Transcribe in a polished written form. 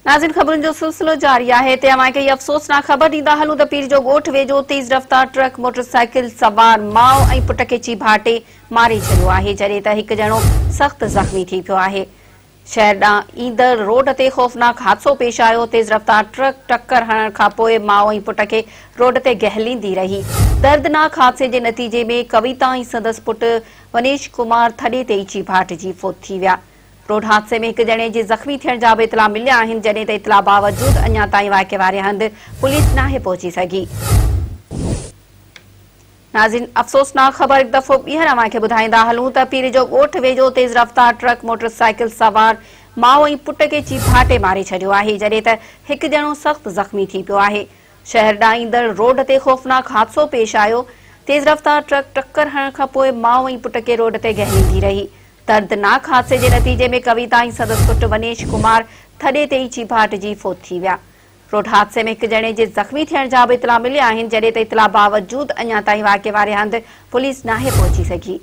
नाज़रीन खबरुनि जो सिलसिलो जारी है। ते अफ़सोसनाक ख़बर ॾींदा हलूं त पीर जो ॻोठ वेझो तेज़ रफ़्तार ट्रक मोटरसाइकिल सवार माउ ऐं पुट खे चीभाटे मारे छॾियो आहे, जॾहिं त हिकु ॼणो सख़्त ज़ख़्मी थी पियो आहे। शहर ॾांहुं ईंदड़ रोड ते ख़ौफ़नाक हादसो पेश आयो। तेज़ रफ़्तार ट्रक टक्कर हणण खां पोइ माउ ऐं पुट खे रोड ते गहलींदी रही। दर्दनाक हादसे जे नतीजे में कविता ऐं संदसि पुट वनेश कुमार थॾे ते ई चीभाटिजी फोत थी विया। रोड हादसे में हिकु ॼणे जे ज़ख़्मी थियण जा बि इतला मिलिया आहिनि, जॾहिं त इतला बावजूद अञा ताईं वाक़े वारे हंधि पुलिस नाहे पहुची सघी। नाज़रीन अफ़सोसनाक ख़बर हिकु दफ़ो ॿीहर अव्हांखे ॿुधाईंदा हलूं त पीर जो ॻोठ वेझो तेज़ रफ़्तार ट्रक मोटरसाइकिल सवार माउ ऐं पुट खे चीभाटे मारे छॾियो आहे, जॾहिं त हिकु ॼणो सख़्त ज़ख़्मी थी पियो आहे। शहर ॾांहुं ईंदड़ रोड ते ख़ौफ़नाक हादसो पेश आयो। तेज़ रफ़्तार ट्रक टक्कर हणण खां पोइ माउ ऐं पुट खे रोड ते गहलींदी रही। दर्दनाक हादसे जे नतीजे में कविता ऐं संदसि पुट वनेश कुमार थॾे ते ई चीभाटिजी फोत थी विया। रोड हादसे में हिकु ॼणे जे ज़ख़्मी थियण जा बि इतला मिलिया आहिनि, जॾहिं त इतला बावजूद अञा ताईं वाक़े वारे हंधि पुलिस नाहे पहुची सघी।